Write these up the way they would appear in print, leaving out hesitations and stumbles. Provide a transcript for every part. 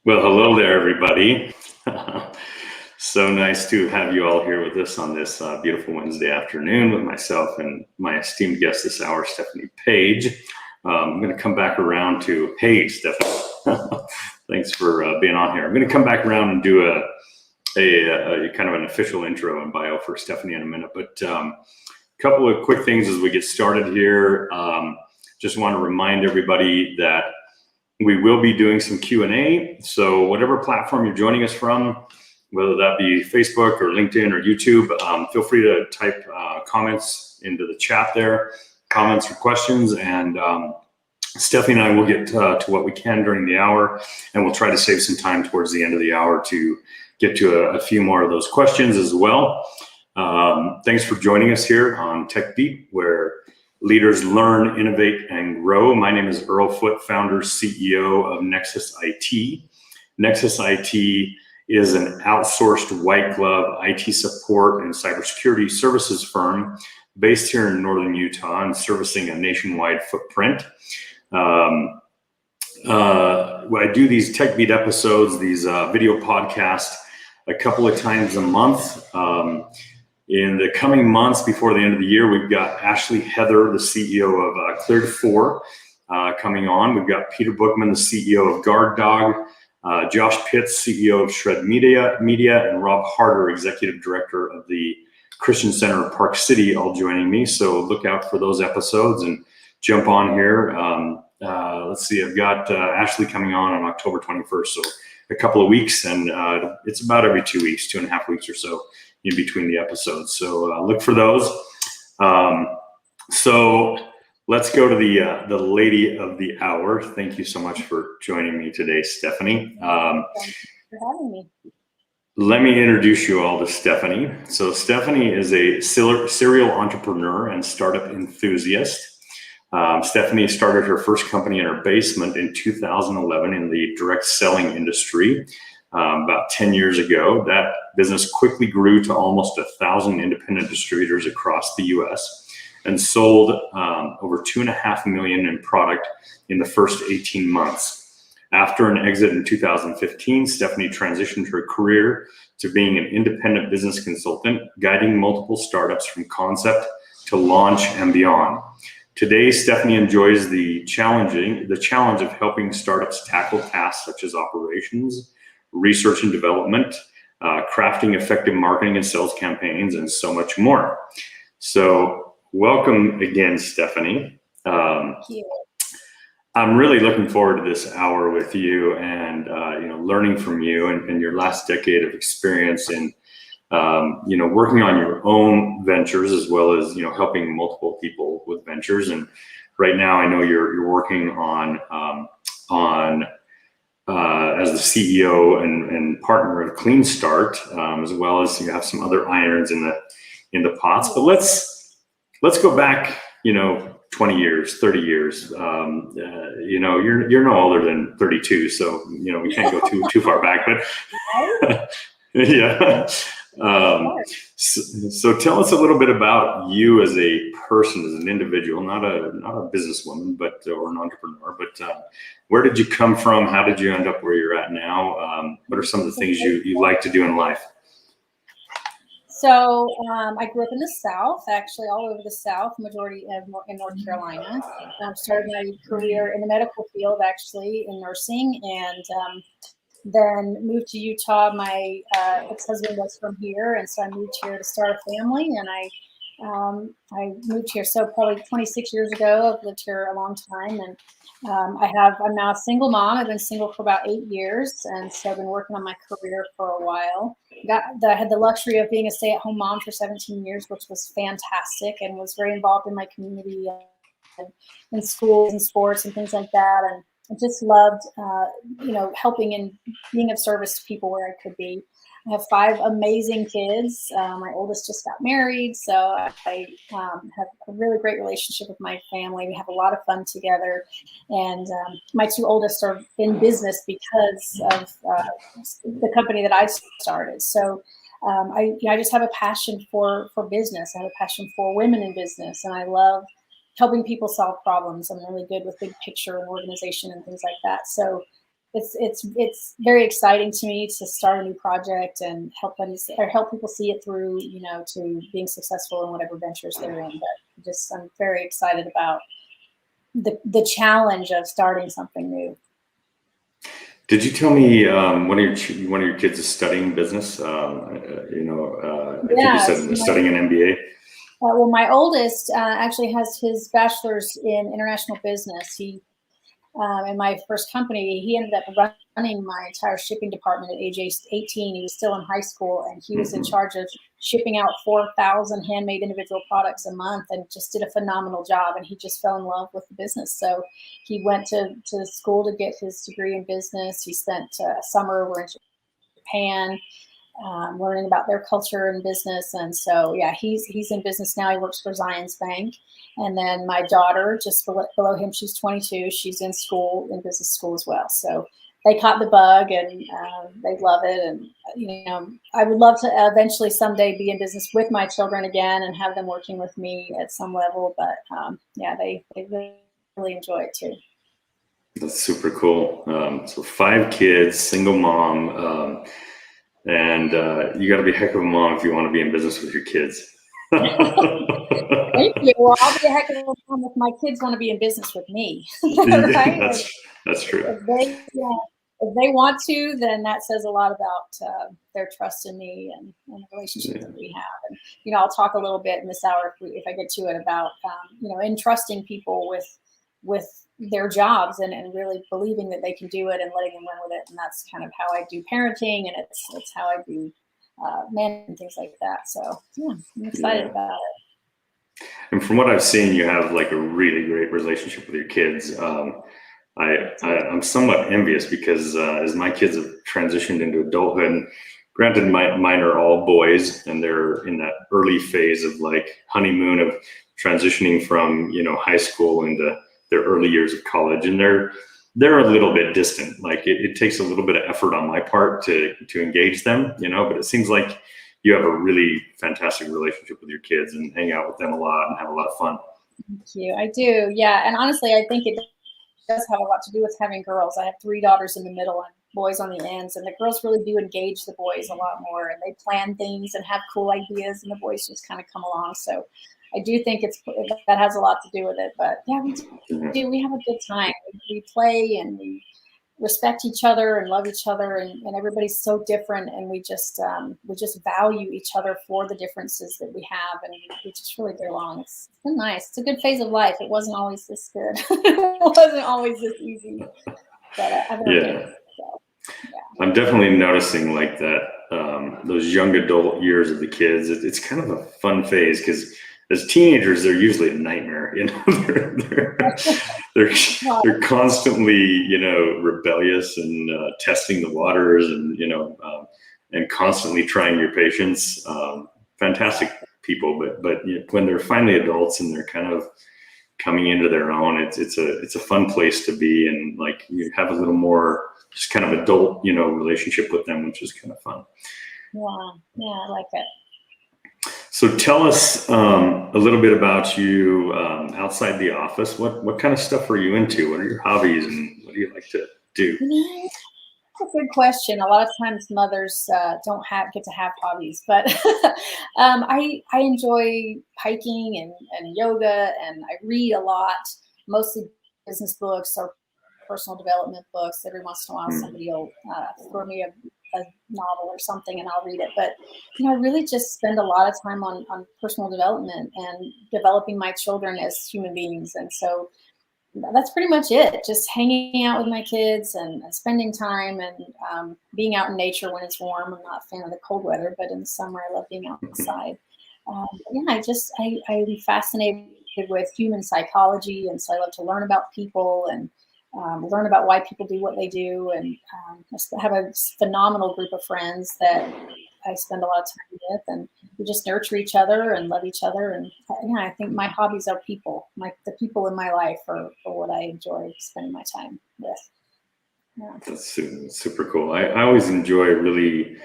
Well, hello there, everybody. So nice to have you all here with us on this beautiful Wednesday afternoon with myself and my esteemed guest this hour, Stephanie Page. I'm going to come back around to, hey, Stephanie, thanks for being on here. I'm going to come back around and do a kind of an official intro and bio for Stephanie in a minute, but a couple of quick things as we get started here. Just want to remind everybody that we will be doing some Q&A. So whatever platform you're joining us from, whether that be Facebook or LinkedIn or YouTube, feel free to type comments into the chat there, comments or questions, and Stephanie and I will get to what we can during the hour, and we'll try to save some time towards the end of the hour to get to a few more of those questions as well. Thanks for joining us here on Tech Beat, where leaders learn, innovate, and grow. My name is Earl Foote, founder, CEO of Nexus IT. Nexus IT is an outsourced white glove IT support and cybersecurity services firm based here in northern Utah and servicing a nationwide footprint. I do these Tech Beat episodes, these video podcasts, a couple of times a month. In the coming months before the end of the year, we've got Ashley Heather, the CEO of Cleared 4, coming on. We've got Peter Bookman, the CEO of Guard Dog, Josh Pitts, CEO of Shred Media, and Rob Harder, Executive Director of the Christian Center of Park City, all joining me. So look out for those episodes and jump on here. Let's see, I've got Ashley coming on October 21st, so a couple of weeks, and it's about every 2 weeks, 2.5 weeks or so in between the episodes. So look for those. So let's go to the lady of the hour. Thank you so much for joining me today, Stephanie. Thanks for having me. Let me introduce you all to Stephanie. So Stephanie is a serial entrepreneur and startup enthusiast. Stephanie started her first company in her basement in 2011 in the direct selling industry. About 10 years ago, that business quickly grew to almost 1,000 independent distributors across the U.S. and sold over $2.5 million in product in the first 18 months. After an exit in 2015, Stephanie transitioned her career to being an independent business consultant, guiding multiple startups from concept to launch and beyond. Today, Stephanie enjoys the challenge of helping startups tackle tasks such as operations, research and development, crafting effective marketing and sales campaigns, and so much more. So welcome again, Stephanie. Thank you. I'm really looking forward to this hour with you and learning from you and your last decade of experience in working on your own ventures as well as helping multiple people with ventures. And right now, I know you're working on as the CEO and partner of Clean Start, as well as you have some other irons in the pots. But let's go back, 20 years, 30 years. You're no older than 32, so we can't go too far back. But yeah. So tell us a little bit about you as a person, as an individual, not a businesswoman, or an entrepreneur, but where did you come from? How did you end up where you're at now? What are some of the things you like to do in life? So I grew up in the South, actually all over the South, majority in North Carolina. Started my career in the medical field, actually, in nursing, and then moved to Utah. My ex-husband was from here, and so I moved here to start a family, and I moved here so probably 26 years ago. I've lived here a long time, and I'm now a single mom. I've been single for about 8 years, and so I've been working on my career for a while. I had the luxury of being a stay-at-home mom for 17 years, which was fantastic, and was very involved in my community and in schools and sports and things like that. And I just loved, helping and being of service to people where I could be. I have 5 amazing kids. My oldest just got married, so I have a really great relationship with my family. We have a lot of fun together, and my 2 oldest are in business because of the company that I started. So I just have a passion for business. I have a passion for women in business, and I love helping people solve problems. I'm really good with big picture and organization and things like that. So it's very exciting to me to start a new project and help people see it through, to being successful in whatever ventures they're in. But I'm very excited about the challenge of starting something new. Did you tell me one of your kids is studying business? I think you said studying an MBA. Well, my oldest actually has his bachelor's in international business. He in my first company, he ended up running my entire shipping department at age 18. He was still in high school, and he was in charge of shipping out 4,000 handmade individual products a month, and just did a phenomenal job. And he just fell in love with the business. So he went to school to get his degree in business. He spent a summer over in Japan, learning about their culture and business. And so, yeah, he's in business now. He works for Zions Bank. And then my daughter, just below him, she's 22. She's in business school as well. So they caught the bug, and they love it. And, I would love to eventually someday be in business with my children again and have them working with me at some level. But yeah, they really enjoy it too. That's super cool. So 5 kids, single mom, and you got to be a heck of a mom if you want to be in business with your kids. Thank you. Well, I'll be a heck of a mom if my kids want to be in business with me. Right? That's true. If they want to, then that says a lot about their trust in me and the relationship that we have. And I'll talk a little bit in this hour if I get to it about entrusting people with their jobs and really believing that they can do it and letting them run with it. And that's kind of how I do parenting, and it's how I do men and things like that. So yeah, I'm excited about it. And from what I've seen, you have like a really great relationship with your kids. I'm somewhat envious because as my kids have transitioned into adulthood, and granted mine are all boys, and they're in that early phase of like honeymoon of transitioning from high school into their early years of college, and they're a little bit distant. Like it takes a little bit of effort on my part to engage them, but it seems like you have a really fantastic relationship with your kids and hang out with them a lot and have a lot of fun. Thank you. I do. Yeah. And honestly, I think it does have a lot to do with having girls. I have 3 daughters in the middle and boys on the ends, and the girls really do engage the boys a lot more, and they plan things and have cool ideas, and the boys just kind of come along. So I do think that has a lot to do with it. But yeah, we have a good time. We play and we respect each other and love each other, and everybody's so different, and we just value each other for the differences that we have, and we just really get along. It's been nice. It's a good phase of life. It wasn't always this good. It wasn't always this easy. But I've learned it. So, yeah. I'm definitely noticing like that those young adult years of the kids. It's kind of a fun phase because as teenagers, they're usually a nightmare. They're constantly, rebellious and testing the waters, and and constantly trying your patience. Fantastic people, but when they're finally adults and they're kind of coming into their own, it's a fun place to be, and like you have a little more just kind of adult, relationship with them, which is kind of fun. Yeah, I like it. So tell us a little bit about you outside the office. What kind of stuff are you into? What are your hobbies, and what do you like to do? That's a good question. A lot of times mothers don't get to have hobbies, but I enjoy hiking and yoga, and I read a lot, mostly business books or personal development books. Every once in a while, somebody will throw me a novel or something, and I'll read it. But I really just spend a lot of time on personal development and developing my children as human beings. And so that's pretty much it. Just hanging out with my kids and spending time and being out in nature when it's warm. I'm not a fan of the cold weather, but in the summer I love being outside. I'm fascinated with human psychology, and so I love to learn about people and learn about why people do what they do. And I have a phenomenal group of friends that I spend a lot of time with, and we just nurture each other and love each other. And I think my hobbies are people. The people in my life are what I enjoy spending my time with. Yeah. That's super cool. I always enjoy really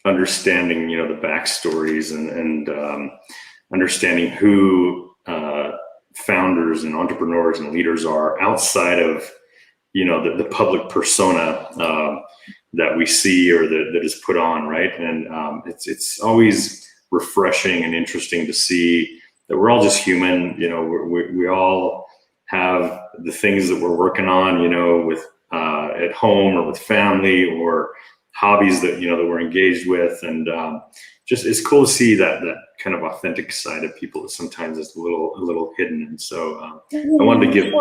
understanding, the backstories and understanding who founders and entrepreneurs and leaders are outside of the public persona that we see or that is put on, right? And it's always refreshing and interesting to see that we're all just human. We all have the things that we're working on, with at home or with family or hobbies that that we're engaged with, and just it's cool to see that kind of authentic side of people that sometimes is a little hidden. And so I wanted to give.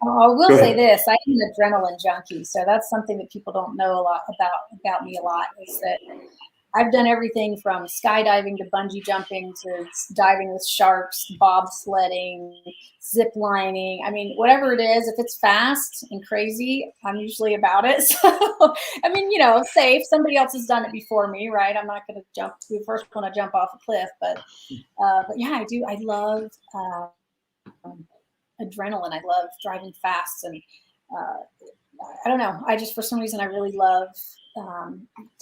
I will say this: I'm an adrenaline junkie, so that's something that people don't know a lot about me. A lot is that I've done everything from skydiving to bungee jumping to diving with sharks, bobsledding, zip lining. I mean, whatever it is, if it's fast and crazy, I'm usually about it. So, I mean, say if somebody else has done it before me, right? I'm not going to be the first one to jump off a cliff, but yeah, I do. I love adrenaline. I love driving fast, and I don't know. I just, for some reason, I really love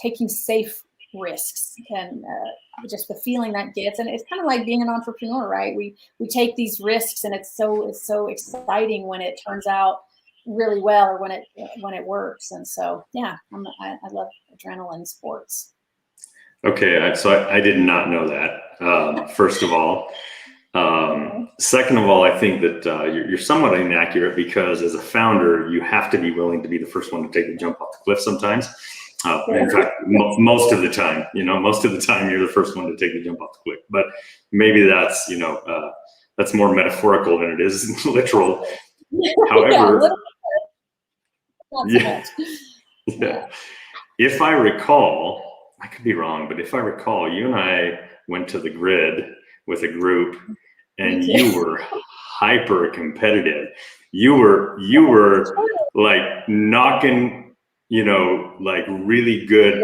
taking safe risks, and just the feeling that gets. And it's kind of like being an entrepreneur, right? We take these risks, and it's so exciting when it turns out really well, or when it works. And so, yeah, I love adrenaline sports. Okay, so I did not know that. First of all. Second of all, I think that you're somewhat inaccurate, because as a founder, you have to be willing to be the first one to take the jump off the cliff sometimes. In fact, most of the time, you're the first one to take the jump off the cliff. But maybe that's, that's more metaphorical than it is literal. However, if I recall, I could be wrong, but if I recall, you and I went to the grid with a group, and you were hyper competitive. You were like knocking, like really good,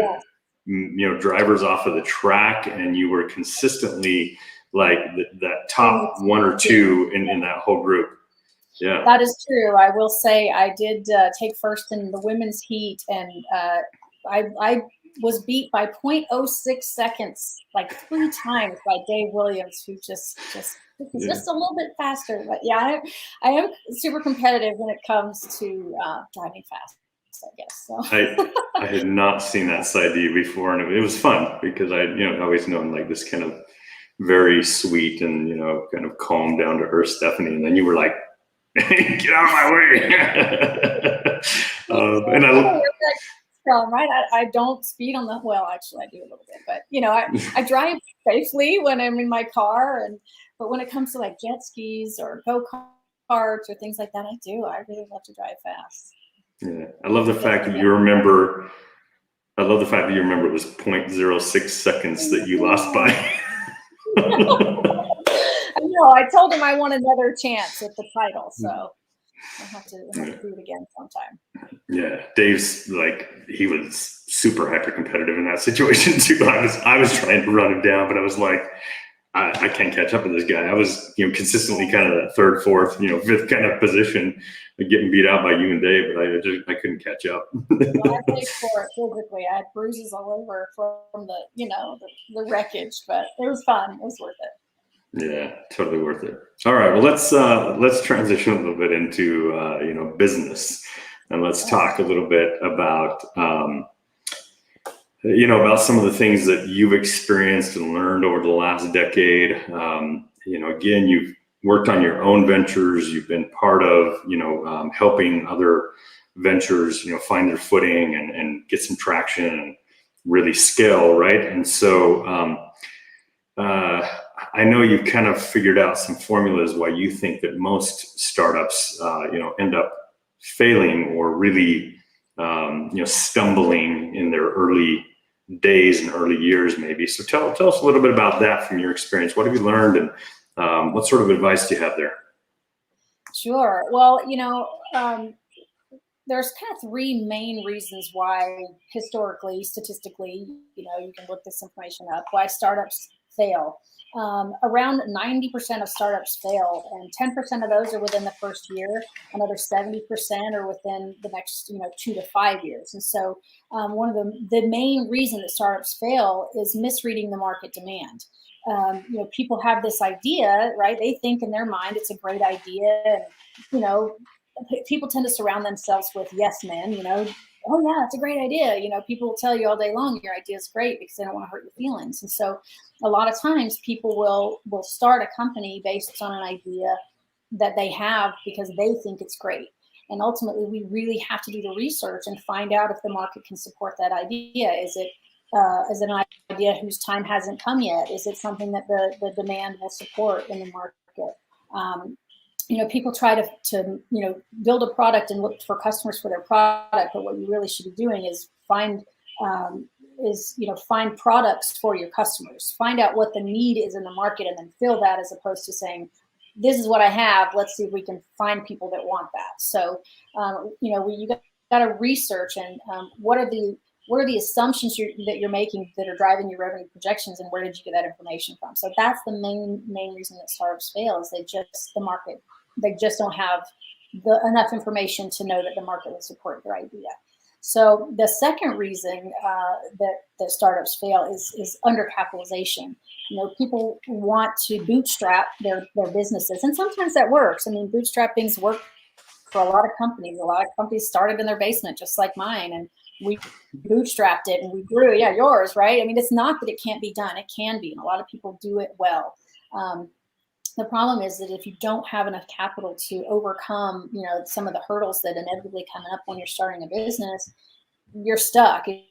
drivers off of the track, and you were consistently like that top one or two in that whole group. Yeah, that is true. I will say I did take first in the women's heat, and I was beat by 0.06 seconds like 3 times by Dave Williams, who just a little bit faster. But yeah, I am super competitive when it comes to driving fast, I guess. So I had not seen that side to you before, and it was fun, because I always known like this kind of very sweet and kind of calm, down to earth Stephanie, and then you were like, get out of my way. And right, I don't speed on the, well, actually I do a little bit, but I drive safely when I'm in my car, but when it comes to like jet skis or go-karts or things like that, I really love to drive fast. Yeah, I love the fact that you remember. I love the fact that you remember it was 0.06 seconds that you lost by. I know. I told him I want another chance at the title, so I'll have to do it again sometime. Yeah, Dave's like, he was super hyper competitive in that situation too. I was trying to run him down, but I was like, I can't catch up with this guy. I was consistently kind of that third, fourth, fifth kind of position, getting beat out by you and Dave, but I couldn't catch up. Well, I paid for it physically. I had bruises all over from the wreckage, but it was fun. It was worth it. Yeah, totally worth it. All right, well, let's transition a little bit into business, and let's talk a little bit about about some of the things that you've experienced and learned over the last decade. Again, you've worked on your own ventures. You've been part of helping other ventures find their footing and get some traction and really scale, right? And so I know you've kind of figured out some formulas why you think that most startups, end up failing or really, stumbling in their early days and early years, maybe. So tell us a little bit about that from your experience. What have you learned, and what sort of advice do you have there? Sure. Well, there's kind of 3 main reasons why historically, statistically, you can look this information up, why startups fail. Around 90% of startups fail, and 10% of those are within the first year. Another 70% are within the next, 2 to 5 years. And so one of the main reason that startups fail is misreading the market demand. People have this idea, right? They think in their mind it's a great idea, and people tend to surround themselves with yes men, oh yeah, that's a great idea. People will tell you all day long your idea is great because they don't want to hurt your feelings. And so a lot of times people will start a company based on an idea that they have because they think it's great. And ultimately, we really have to do the research and find out if the market can support that idea. Is it an idea whose time hasn't come yet? Is it something that the demand will support in the market? People try to build a product and look for customers for their product, but what you really should be doing is find products for your customers. Find out what the need is in the market and then fill that, as opposed to saying, this is what I have, let's see if we can find people that want that. So, you got to research and what are the assumptions that you're making that are driving your revenue projections, and where did you get that information from? So that's the main reason that startups fail, is they just don't have enough information to know that the market will support their idea. So the second reason that startups fail is undercapitalization. People want to bootstrap their businesses, and sometimes that works. I mean, bootstrapping's worked for a lot of companies. A lot of companies started in their basement, just like mine, and we bootstrapped it and we grew. Yeah, yours, right? I mean, it's not that it can't be done. It can be, and a lot of people do it well. The problem is that if you don't have enough capital to overcome, some of the hurdles that inevitably come up when you're starting a business, you're stuck. You've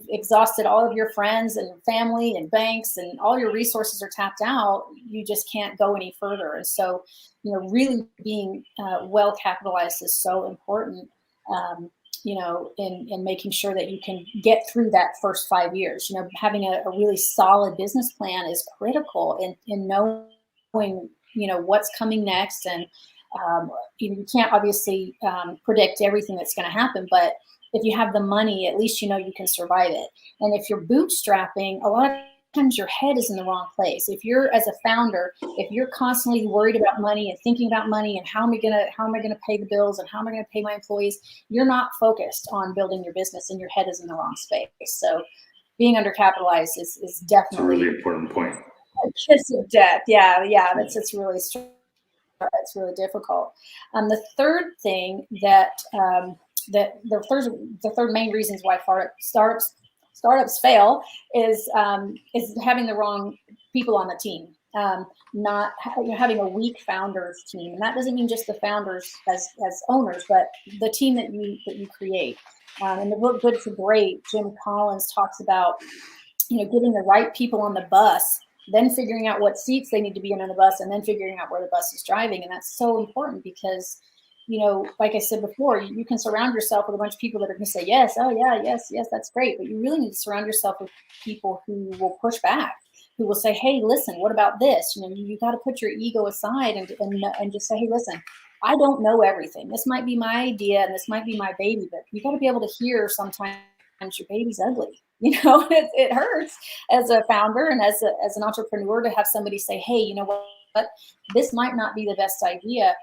exhausted all of your friends and family and banks, and all your resources are tapped out. You just can't go any further. And so, really being well capitalized is so important. In making sure that you can get through that first 5 years. Having a really solid business plan is critical in knowing what's coming next. And you can't obviously predict everything that's going to happen, but if you have the money, at least you can survive it. And if you're bootstrapping, a lot of times your head is in the wrong place. If you're, as a founder, if you're constantly worried about money and thinking about money and how am I gonna pay the bills and how am I gonna pay my employees, you're not focused on building your business, and your head is in the wrong space. So being undercapitalized is definitely it's a really important point. A kiss of death. Yeah, it's really strong. It's really difficult. The third thing that the third main reasons why startups fail is having the wrong people on the team, not having a weak founders team. And that doesn't mean just the founders as owners, but the team that you create. In the book Good to Great, Jim Collins talks about getting the right people on the bus, then figuring out what seats they need to be in on the bus, and then figuring out where the bus is driving. And that's so important because, like I said before, you can surround yourself with a bunch of people that are going to say, yes, oh yeah, yes, that's great. But you really need to surround yourself with people who will push back, who will say, hey, listen, what about this? You got to put your ego aside and just say, hey, listen, I don't know everything. This might be my idea and this might be my baby, but you got to be able to hear sometimes your baby's ugly. It hurts as a founder and as an entrepreneur to have somebody say, hey, you know what, this might not be the best idea,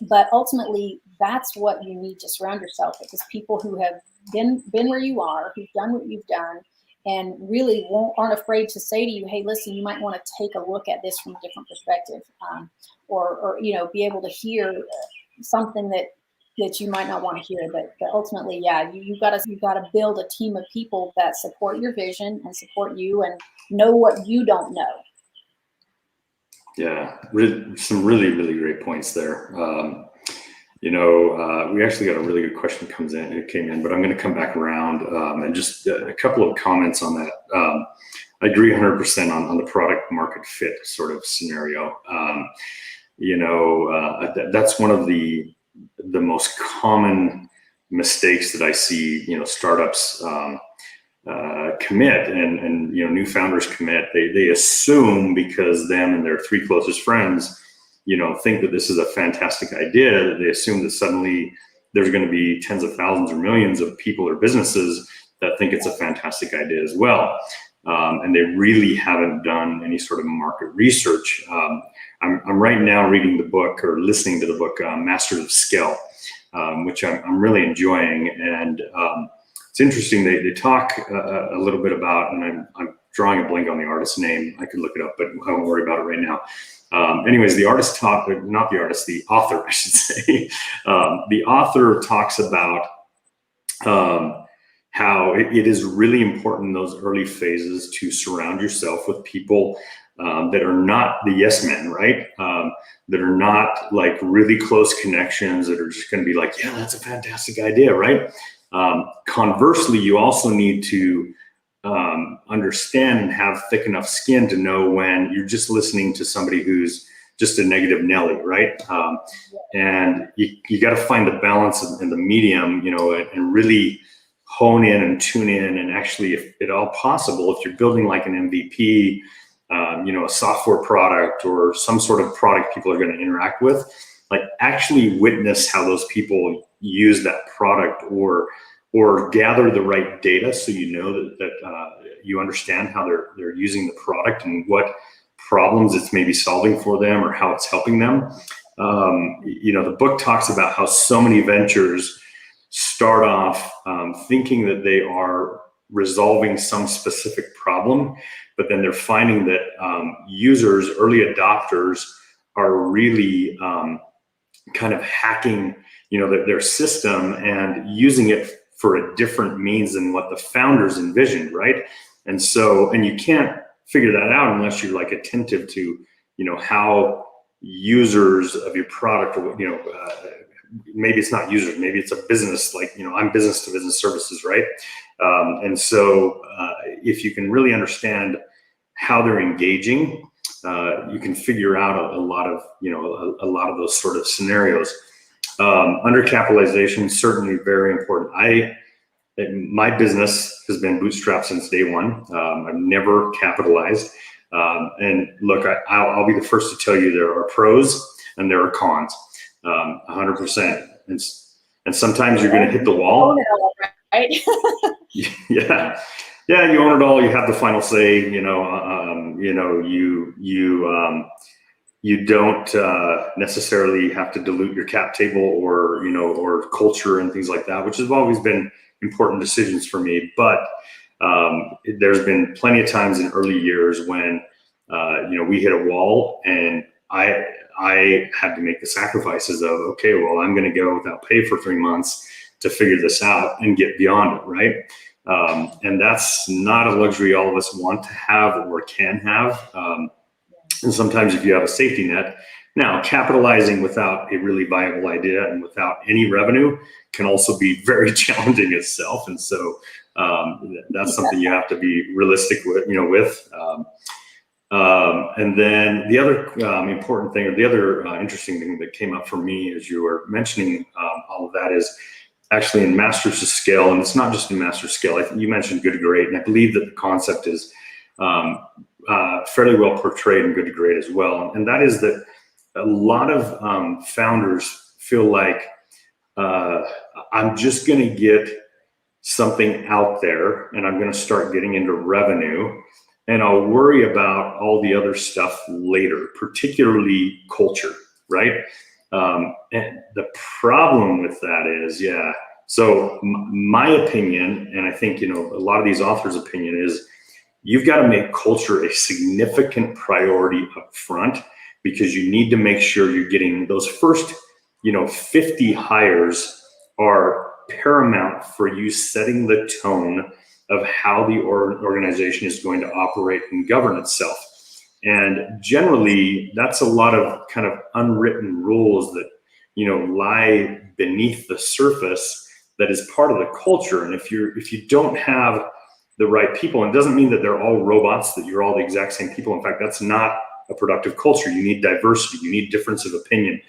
but ultimately that's what you need to surround yourself with, is people who have been where you are, who've done what you've done, and really aren't afraid to say to you, hey, listen, you might want to take a look at this from a different perspective, or be able to hear something that you might not want to hear. But ultimately, yeah, you've got to build a team of people that support your vision and support you and know what you don't know. Yeah, some really, really great points there. We actually got a really good question it came in, but I'm going to come back around and just a couple of comments on that. I agree 100% on the product market fit sort of scenario. That's one of the most common mistakes that I see, startups commit and new founders commit. They assume because them and their three closest friends, think that this is a fantastic idea, that they assume that suddenly there's going to be tens of thousands or millions of people or businesses that think it's a fantastic idea as well. And they really haven't done any sort of market research. I'm right now reading the book or listening to the book, Masters of Scale, which I'm really enjoying. And it's interesting. They talk a little bit about, and I'm drawing a blank on the artist's name. I could look it up, but I won't worry about it right now. Anyways, the artist talk, not the artist, the author, I should say. The author talks about how it is really important in those early phases to surround yourself with people that are not the yes men, right? That are not like really close connections that are just going to be like, yeah, that's a fantastic idea, right? Conversely, you also need to understand and have thick enough skin to know when you're just listening to somebody who's just a negative Nelly, right? And you got to find the balance in the medium, you know, and really hone in and tune in. And actually, if at all possible, if you're building like an MVP, you know, a software product or some sort of product people are going to interact with, like actually witness how those people use that product or gather the right data so you know that you understand how they're using the product and what problems it's maybe solving for them or how it's helping them. You know, the book talks about how so many ventures start off thinking that they are resolving some specific problem, but then they're finding that users, early adopters, are really kind of hacking, you know, their system and using it for a different means than what the founders envisioned, right? And so, and you can't figure that out unless you're like attentive to, you know, how users of your product, or you know, maybe it's not users, maybe it's a business, like, you know, I'm business to business services, right? And so if you can really understand how they're engaging, you can figure out a lot of, you know, a lot of those sort of scenarios. Undercapitalization, certainly very important. My business has been bootstrapped since day one. I've never capitalized. And look, I'll be the first to tell you there are pros and there are cons, 100%. And sometimes you're going to hit the wall. Right? Yeah. Yeah, you own it all. You have the final say. You know, you don't necessarily have to dilute your cap table or, you know, or culture and things like that, which have always been important decisions for me. But there's been plenty of times in early years when, you know, we hit a wall and I had to make the sacrifices of, okay, well, I'm going to go without pay for 3 months to figure this out and get beyond it, right? And that's not a luxury all of us want to have or can have. And sometimes if you have a safety net, now capitalizing without a really viable idea and without any revenue can also be very challenging itself. And so that's something you have to be realistic with, you know, with. And then the other important thing, or the other interesting thing that came up for me as you were mentioning all of that, is actually in Masters to Scale. And it's not just in Masters to Scale. I think you mentioned Good to Great, and I believe that the concept is fairly well portrayed in Good to Great as well. And that is that a lot of founders feel like I'm just going to get something out there and I'm going to start getting into revenue, and I'll worry about all the other stuff later, particularly culture, right? And the problem with that is, yeah. So my opinion, and I think, you know, a lot of these authors' opinion is, you've got to make culture a significant priority up front, because you need to make sure you're getting those first, you know, 50 hires are paramount for you setting the tone of how the organization is going to operate and govern itself. And generally, that's a lot of kind of unwritten rules that, you know, lie beneath the surface that is part of the culture. And if you don't have the right people, and it doesn't mean that they're all robots, that you're all the exact same people. In fact, that's not a productive culture. You need diversity, you need difference of opinion,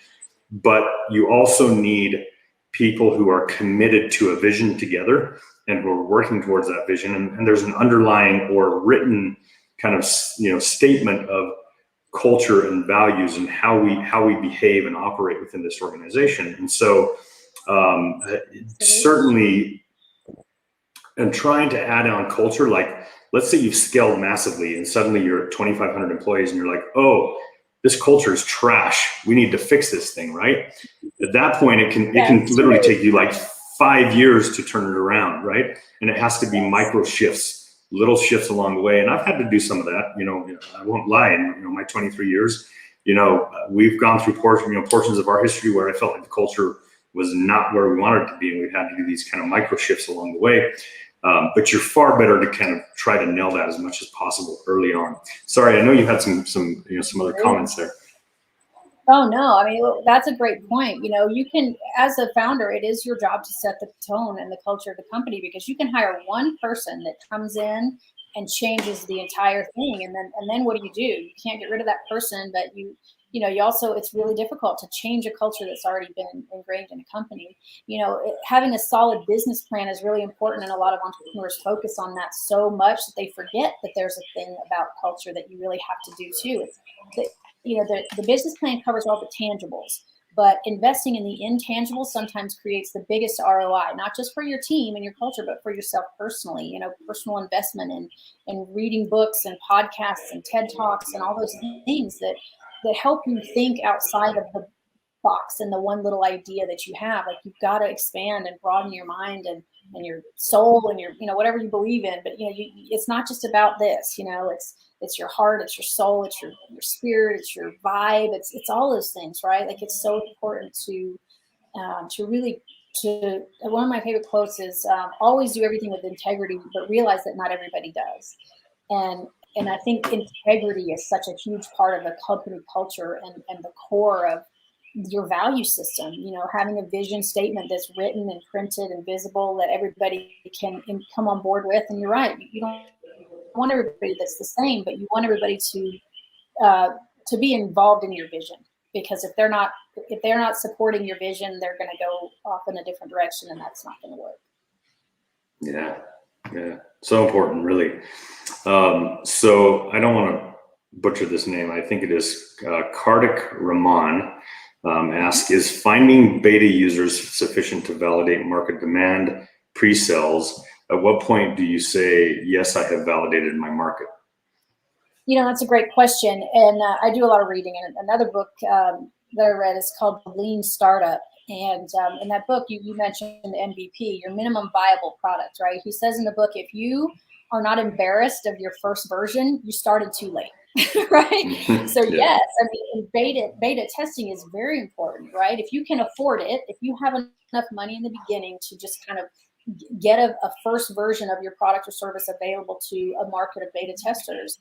but you also need people who are committed to a vision together and who are working towards that vision. And there's an underlying or written kind of, you know, statement of culture and values and how we behave and operate within this organization. And so certainly, and trying to add on culture, like let's say you've scaled massively and suddenly you're at 2,500 employees and you're like, oh, this culture is trash, we need to fix this thing, right? At that point, it can literally take you like 5 years to turn it around, right? And it has to be micro shifts, little shifts along the way. And I've had to do some of that, you know, I won't lie, in, you know, my 23 years, we've gone through portions of our history where I felt like the culture was not where we wanted it to be, and we've had to do these kind of micro shifts along the way. But you're far better to kind of try to nail that as much as possible early on. Sorry, I know you had some other comments there. Oh, no. I mean, that's a great point. You can, as a founder, it is your job to set the tone and the culture of the company, because you can hire one person that comes in and changes the entire thing. And then what do? You can't get rid of that person, but you also, it's really difficult to change a culture that's already been ingrained in a company. Having a solid business plan is really important. And a lot of entrepreneurs focus on that so much that they forget that there's a thing about culture that you really have to do too. The business plan covers all the tangibles, but investing in the intangibles sometimes creates the biggest ROI, not just for your team and your culture, but for yourself personally. Personal investment in reading books and podcasts and TED Talks and all those things that help you think outside of the box and the one little idea that you have. Like, you've got to expand and broaden your mind and your soul and your whatever you believe in. But it's not just about this. It's your heart, it's your soul, it's your spirit, it's your vibe, it's all those things, right? Like, it's so important to really one of my favorite quotes is always do everything with integrity, but realize that not everybody does. And I think integrity is such a huge part of a company culture and the core of your value system. Having a vision statement that's written and printed and visible that everybody can come on board with. And you're right, you don't want everybody that's the same, but you want everybody to be involved in your vision, because if they're not supporting your vision, they're going to go off in a different direction, and that's not going to work. Yeah, so important, really. So I don't want to butcher this name. I think it is Kartik Raman asks, is finding beta users sufficient to validate market demand pre-sales? At what point do you say, yes, I have validated my market? That's a great question. And I do a lot of reading. And another book that I read is called Lean Startup. And in that book, you mentioned the MVP, your minimum viable product, right? He says in the book, if you are not embarrassed of your first version, you started too late, right? So yes, I mean, beta testing is very important, right? If you can afford it, if you have enough money in the beginning to just kind of get a first version of your product or service available to a market of beta testers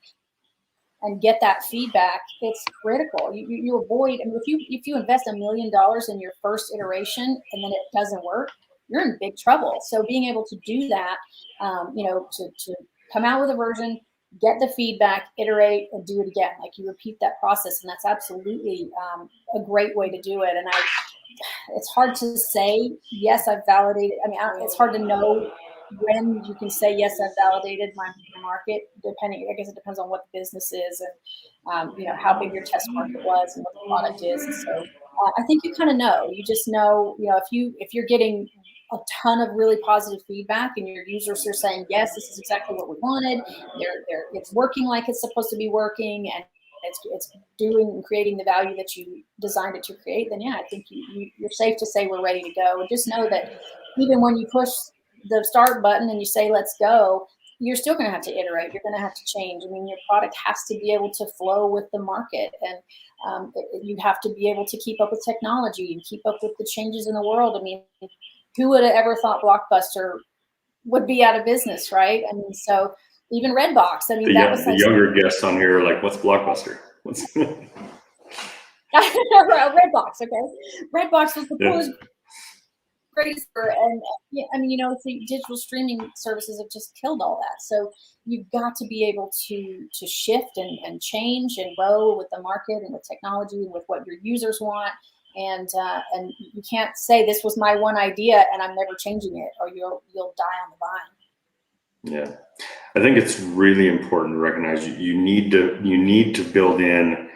and get that feedback, it's critical. You avoid, I mean, if you invest $1 million in your first iteration and then it doesn't work, you're in big trouble. So being able to do that, to come out with a version, get the feedback, iterate, and do it again. Like, you repeat that process, and that's absolutely a great way to do it. And it's hard to say, yes, I've validated. I mean, it's hard to know when you can say, yes, I've validated my market, depending, I guess it depends on what the business is and, how big your test market was and what the product is. And so I think you kind of know, you just know, if you're getting a ton of really positive feedback and your users are saying, yes, this is exactly what we wanted. It's working like it's supposed to be working, and it's doing and creating the value that you designed it to create, then yeah, I think you're safe to say we're ready to go. And just know that even when you push the start button and you say, let's go, you're still going to have to iterate. You're going to have to change. I mean, your product has to be able to flow with the market, and you have to be able to keep up with technology and keep up with the changes in the world. I mean, who would have ever thought Blockbuster would be out of business, right? I mean, so even Redbox. I mean, that was like the younger guests on here are like, what's Blockbuster? What's Redbox? Okay, Redbox was the greatest, and I mean, the digital streaming services have just killed all that. So you've got to be able to shift and change and grow with the market and with technology and with what your users want. And you can't say this was my one idea and I'm never changing it, or you'll die on the vine. Yeah, I think it's really important to recognize you need to build in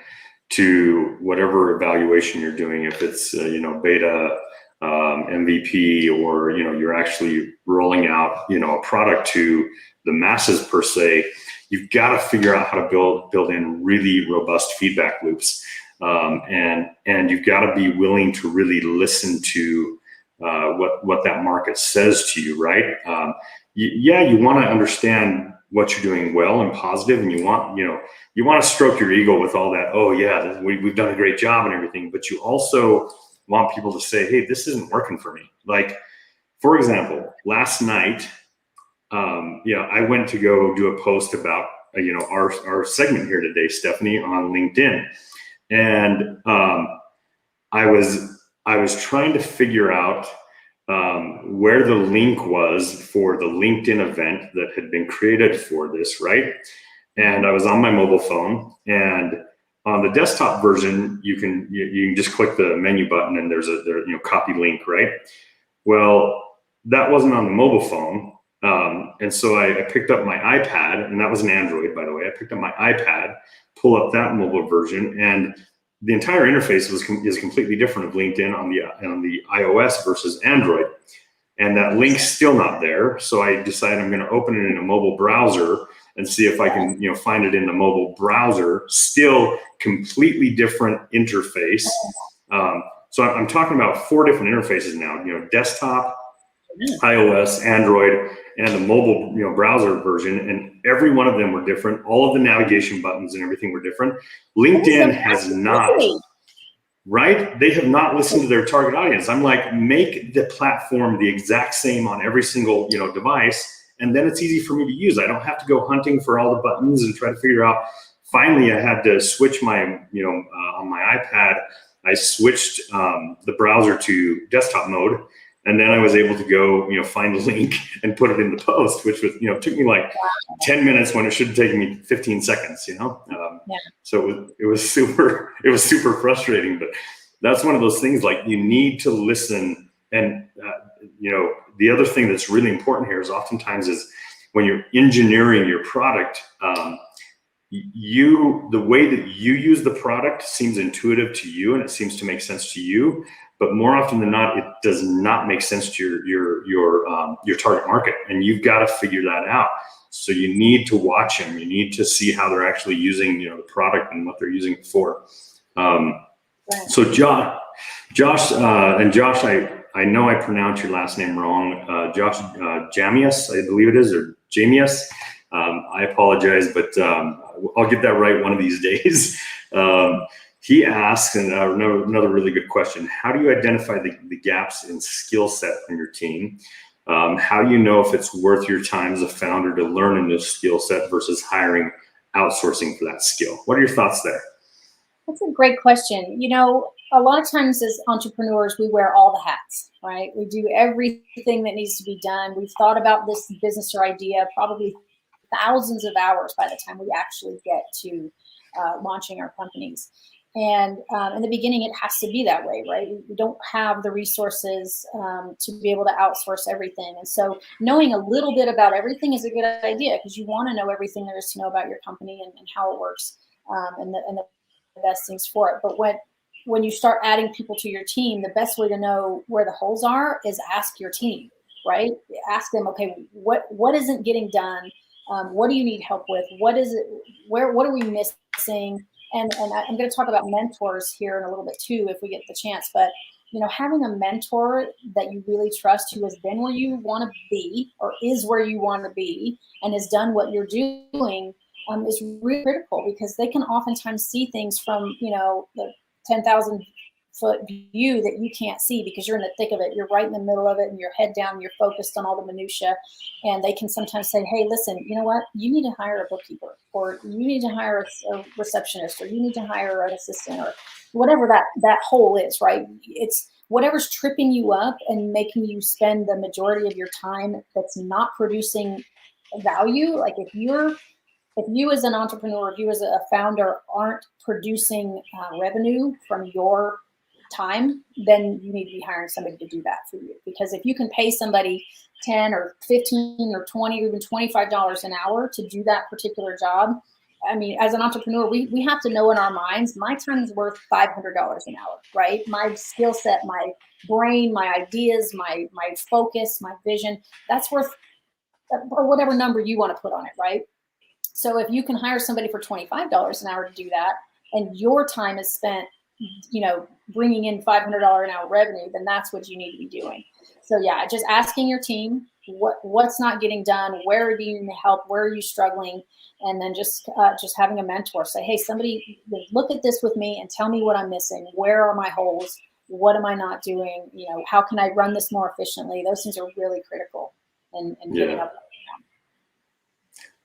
to whatever evaluation you're doing. If it's beta, MVP, or you're actually rolling out a product to the masses per se, you've got to figure out how to build in really robust feedback loops. And you've got to be willing to really listen to what that market says to you, right? You want to understand what you're doing well and positive, and you want to stroke your ego with all that. Oh yeah, we've done a great job and everything, but you also want people to say, hey, this isn't working for me. Like, for example, last night, I went to go do a post about our segment here today, Stephanie, on LinkedIn, and I was trying to figure out where the link was for the LinkedIn event that had been created for this, right? And I was on my mobile phone, and on the desktop version, you can just click the menu button, and there's copy link, right? Well, that wasn't on the mobile phone, and so I picked up my iPad, and that was an Android, by the way. I picked up my iPad, pull up that mobile version, and the entire interface is completely different of LinkedIn on the iOS versus Android, and that link's still not there. So I decided I'm going to open it in a mobile browser and see if I can find it in the mobile browser. Still completely different interface. So I'm talking about 4 different interfaces now. Desktop, iOS, Android, and the mobile browser version, and every one of them were different. All of the navigation buttons and everything were different. LinkedIn has not, right? They have not listened to their target audience. I'm like, make the platform the exact same on every single device, and then it's easy for me to use. I don't have to go hunting for all the buttons and try to figure out. Finally, I had to switch my on my iPad. I switched the browser to desktop mode. And then I was able to go, find a link and put it in the post, which was, took me like 10 minutes when it should have taken me 15 seconds, So it was super frustrating, but that's one of those things, like, you need to listen. And, the other thing that's really important here is oftentimes is when you're engineering your product, the way that you use the product seems intuitive to you and it seems to make sense to you. But more often than not, it does not make sense to your target market, and you've got to figure that out. So you need to watch them. You need to see how they're actually using the product and what they're using it for. So Josh, I know I pronounced your last name wrong. Josh Jamius, I believe it is, or Jamius. I apologize, but I'll get that right one of these days. He asks, and another really good question, how do you identify the gaps in skill set on your team? How do you know if it's worth your time as a founder to learn a new skill set versus hiring outsourcing for that skill? What are your thoughts there? That's a great question. A lot of times as entrepreneurs, we wear all the hats, right? We do everything that needs to be done. We've thought about this business or idea probably thousands of hours by the time we actually get to launching our companies. And in the beginning, it has to be that way, right? We don't have the resources to be able to outsource everything. And so knowing a little bit about everything is a good idea, because you want to know everything there is to know about your company and how it works and the best things for it. But when you start adding people to your team, the best way to know where the holes are is ask your team, right? Ask them, okay, what isn't getting done? What do you need help with? What is it? What are we missing? And I'm going to talk about mentors here in a little bit too, if we get the chance. But having a mentor that you really trust, who has been where you want to be, or is where you want to be, and has done what you're doing, is really critical, because they can oftentimes see things from the 10,000 foot view that you can't see, because you're in the thick of it. You're right in the middle of it, and you're head down. You're focused on all the minutia, and they can sometimes say, "Hey, listen, you know what? You need to hire a bookkeeper, or you need to hire a receptionist, or you need to hire an assistant, or whatever that hole is." Right? It's whatever's tripping you up and making you spend the majority of your time that's not producing value. Like if you as an entrepreneur, if you as a founder aren't producing revenue from your time, then you need to be hiring somebody to do that for you. Because if you can pay somebody 10 or 15 or 20 or even $25 an hour to do that particular job, I mean, as an entrepreneur, we have to know in our minds, my time is worth $500 an hour, right? My skill set, my brain, my ideas, my focus, my vision, that's worth, or whatever number you want to put on it, right? So if you can hire somebody for $25 an hour to do that, and your time is spent, bringing in $500 an hour revenue, then that's what you need to be doing. So yeah, just asking your team what's not getting done, where do you need help, where are you struggling, and then just having a mentor say, hey, somebody look at this with me and tell me what I'm missing. Where are my holes? What am I not doing? You know, how can I run this more efficiently? Those things are really critical in getting up.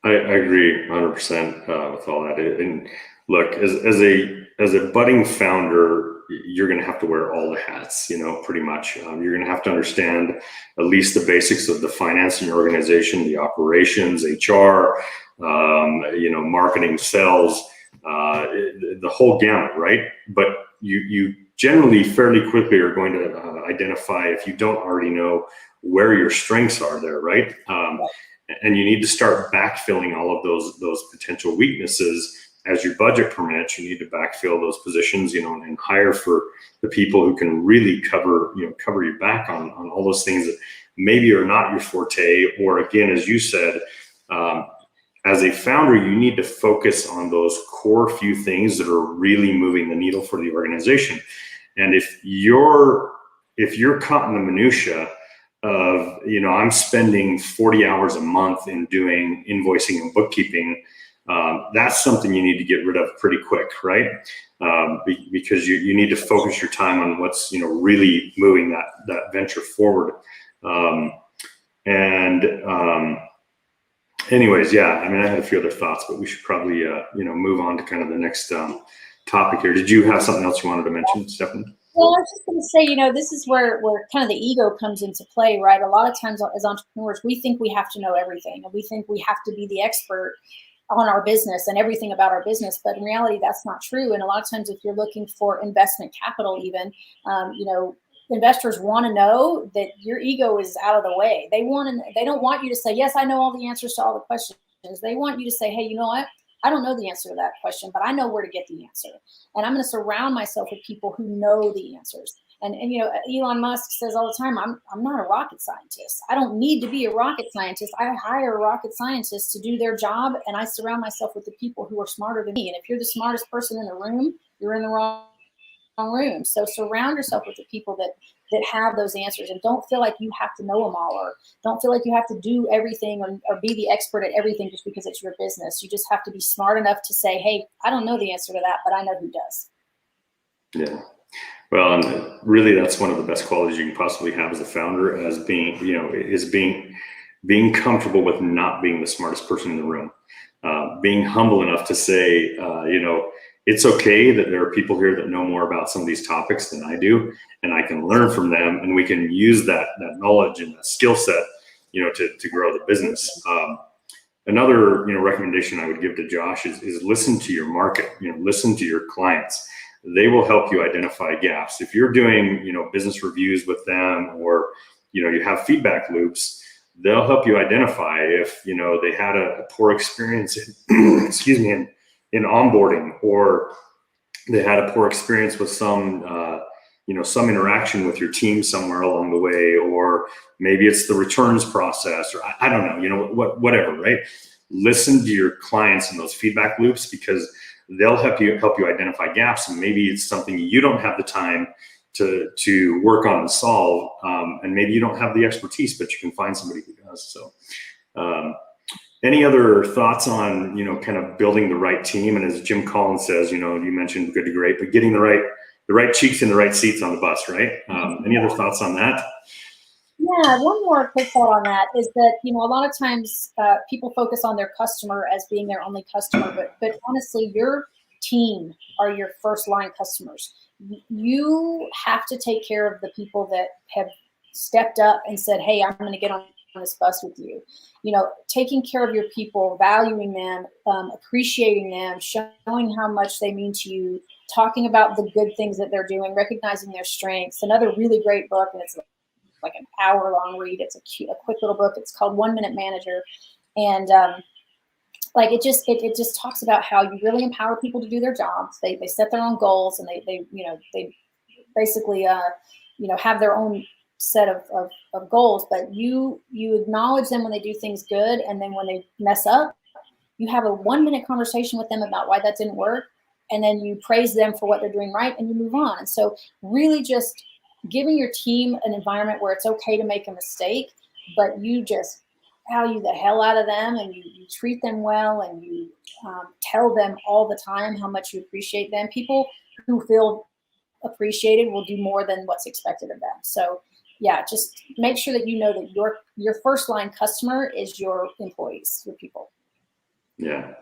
I agree 100% with all that. And look, as a budding founder, you're going to have to wear all the hats, you know, pretty much. You're going to have to understand at least the basics of the finance in your organization, the operations, HR, you know, marketing, sales, the whole gamut, right? But you generally fairly quickly are going to identify, if you don't already know, where your strengths are there, right? And you need to start backfilling all of those potential weaknesses as your budget permits. You need to backfill those positions, you know, and hire for the people who can really cover your back on all those things that maybe are not your forte. Or again, as you said, as a founder, you need to focus on those core few things that are really moving the needle for the organization. And if you're caught in the minutia of, you know, I'm spending 40 hours a month in doing invoicing and bookkeeping, that's something you need to get rid of pretty quick, right? Because you need to focus your time on what's, you know, really moving that venture forward. Anyways, yeah, I mean, I had a few other thoughts, but we should probably, you know, move on to kind of the next topic here. Did you have something else you wanted to mention, Stephanie? Well, I was just going to say, you know, this is where kind of the ego comes into play, right? A lot of times as entrepreneurs, we think we have to know everything, and we think we have to be the expert on our business and everything about our business. But in reality, that's not true. And a lot of times, if you're looking for investment capital, even, you know, investors want to know that your ego is out of the way. They don't want you to say, yes, I know all the answers to all the questions. They want you to say, hey, you know what? I don't know the answer to that question, but I know where to get the answer. And I'm going to surround myself with people who know the answers. And you know, Elon Musk says all the time, I'm not a rocket scientist. I don't need to be a rocket scientist. I hire rocket scientists to do their job, and I surround myself with the people who are smarter than me. And if you're the smartest person in the room, you're in the wrong room. So surround yourself with the people that have those answers, and don't feel like you have to know them all, or don't feel like you have to do everything or be the expert at everything just because it's your business. You just have to be smart enough to say, hey, I don't know the answer to that, but I know who does. Yeah. Well, and really that's one of the best qualities you can possibly have as a founder, as being, you know, is being comfortable with not being the smartest person in the room, being humble enough to say, you know, it's okay that there are people here that know more about some of these topics than I do, and I can learn from them, and we can use that knowledge and that skill set, you know, to grow the business. Another, you know, recommendation I would give to Josh is listen to your market, you know, listen to your clients. They will help you identify gaps. If you're doing, you know, business reviews with them, or, you know, you have feedback loops, they'll help you identify if, you know, they had a poor experience in, excuse me, in onboarding, or they had a poor experience with some, you know, some interaction with your team somewhere along the way, or maybe it's the returns process, or I don't know, you know, whatever, right? Listen to your clients in those feedback loops, because they'll help you identify gaps, and maybe it's something you don't have the time to work on and solve, and maybe you don't have the expertise, but you can find somebody who does. So, any other thoughts on, you know, kind of building the right team? And as Jim Collins says, you know, you mentioned good to great, but getting the right cheeks in the right seats on the bus, right? Any other thoughts on that? Yeah, one more quick thought on that is that, you know, a lot of times people focus on their customer as being their only customer, but honestly, your team are your first line customers. You have to take care of the people that have stepped up and said, hey, I'm going to get on this bus with you. You know, taking care of your people, valuing them, appreciating them, showing how much they mean to you, talking about the good things that they're doing, recognizing their strengths. Another really great book, and it's like an hour-long read. It's a quick little book. It's called 1 Minute Manager, and like it just talks about how you really empower people to do their jobs. They set their own goals, and they you know, they basically you know, have their own set of goals. But you acknowledge them when they do things good, and then when they mess up, you have a 1-minute conversation with them about why that didn't work, and then you praise them for what they're doing right, and you move on. And so really just giving your team an environment where it's okay to make a mistake, but you just value the hell out of them, and you treat them well, and you tell them all the time how much you appreciate them. People who feel appreciated will do more than what's expected of them. So yeah, just make sure that you know that your first line customer is your employees, your people. Yeah,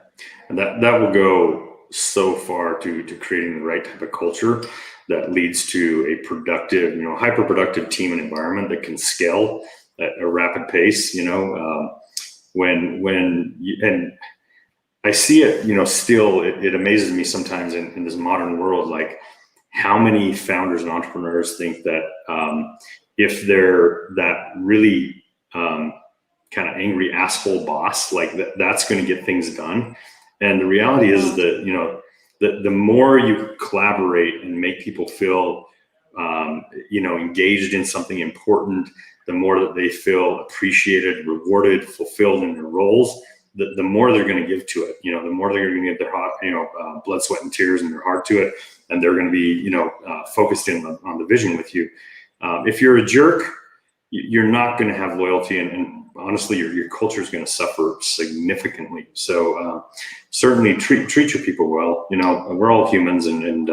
and that will go so far to creating the right type of culture that leads to a productive, hyper productive team and environment that can scale at a rapid pace. And I see it, still it amazes me sometimes in this modern world, like how many founders and entrepreneurs think that if they're that really kind of angry asshole boss, like that's going to get things done. And the reality is that, the more you collaborate and make people feel, engaged in something important, the more that they feel appreciated, rewarded, fulfilled in their roles, the more they're going to give to it. The more they're going to give their heart, blood, sweat, and tears and their heart to it. And they're going to be, focused in on the vision with you. If you're a jerk, you're not going to have loyalty, and honestly, your culture is going to suffer significantly. So certainly treat your people well. We're all humans, and